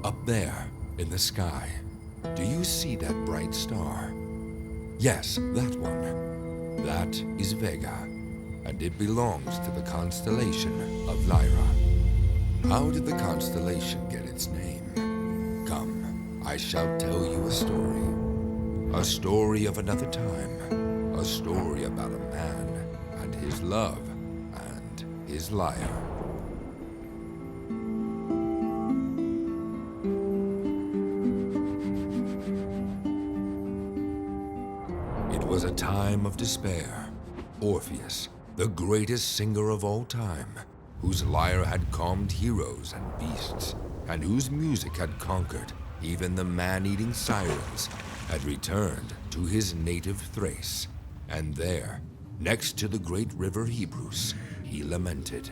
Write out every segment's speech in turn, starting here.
Up there, in the sky, do you see that bright star? Yes, that one. That is Vega, and it belongs to the constellation of Lyra. How did the constellation get its name? Come, I shall tell you a story. A story of another time. A story about a man and his love and his lyre. It was a time of despair. Orpheus, the greatest singer of all time, whose lyre had calmed heroes and beasts, and whose music had conquered even the man-eating sirens, had returned to his native Thrace. And there, next to the great river Hebrus, he lamented.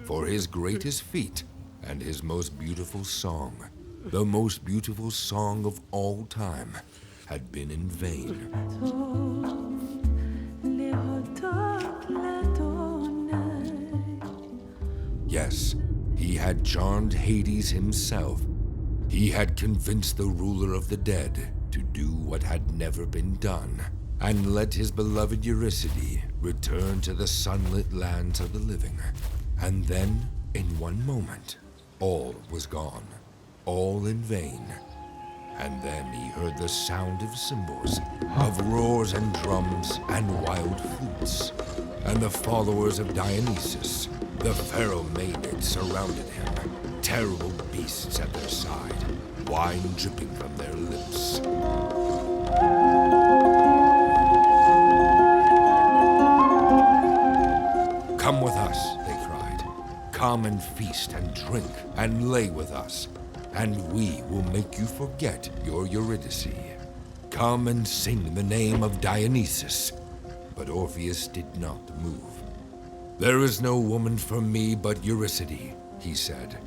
For his greatest feat and his most beautiful song, the most beautiful song of all time, had been in vain. Yes, he had charmed Hades himself. He had convinced the ruler of the dead to do what had never been done, and let his beloved Eurydice return to the sunlit lands of the living. And then, in one moment, all was gone, all in vain. And then he heard the sound of cymbals, of roars and drums and wild flutes. And the followers of Dionysus, the pharaoh Maenads, surrounded him, terrible beasts at their side, wine dripping from their lips. Come with us, they cried. Come and feast and drink and lay with us, and we will make you forget your Eurydice. Come and sing the name of Dionysus. But Orpheus did not move. There is no woman for me but Eurydice, he said.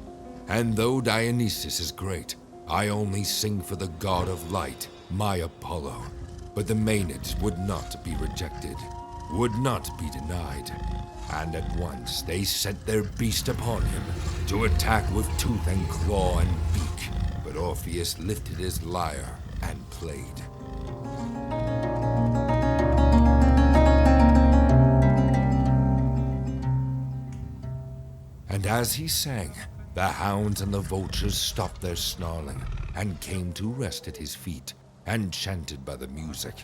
And though Dionysus is great, I only sing for the god of light, my Apollo. But the Maenads would not be rejected, would not be denied. And at once they sent their beast upon him, to attack with tooth and claw and beak. But Orpheus lifted his lyre and played. And as he sang, the hounds and the vultures stopped their snarling and came to rest at his feet, enchanted by the music.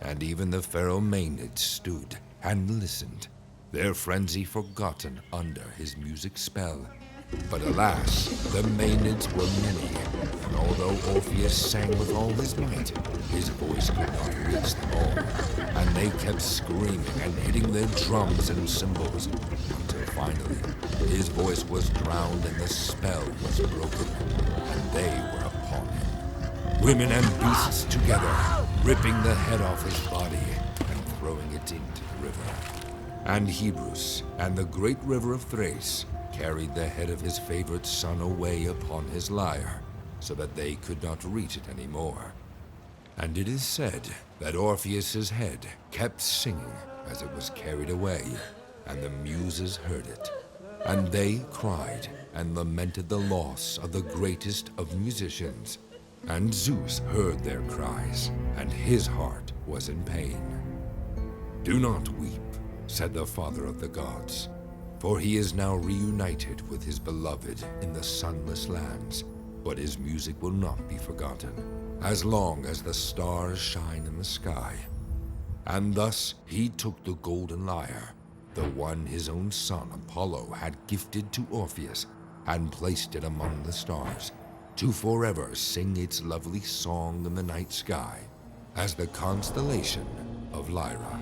And even the pharaoh Maenads stood and listened, their frenzy forgotten under his music spell. But alas, the Maenads were many, and although Orpheus sang with all his might, his voice could not reach them all, and they kept screaming and hitting their drums and cymbals, until finally his voice was drowned and the spell was broken, and they were upon him. Women and beasts together, ripping the head off his body and throwing it into the river. And Hebrus and the great river of Thrace carried the head of his favorite son away upon his lyre, so that they could not reach it anymore. And it is said that Orpheus's head kept singing as it was carried away, and the muses heard it. And they cried and lamented the loss of the greatest of musicians. And Zeus heard their cries, and his heart was in pain. Do not weep, said the father of the gods, for he is now reunited with his beloved in the sunless lands, but his music will not be forgotten, as long as the stars shine in the sky. And thus he took the golden lyre, the one his own son Apollo had gifted to Orpheus, and placed it among the stars, to forever sing its lovely song in the night sky, as the constellation of Lyra.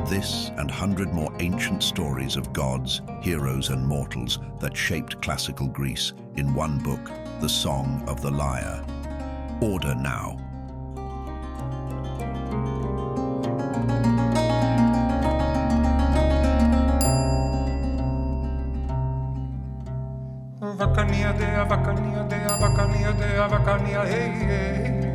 This and 100 more ancient stories of gods, heroes and mortals that shaped classical Greece in one book, The Song of the Lyre. Order now. Vacania dea, vacania dea, vacania dea, vacania, hey, hey.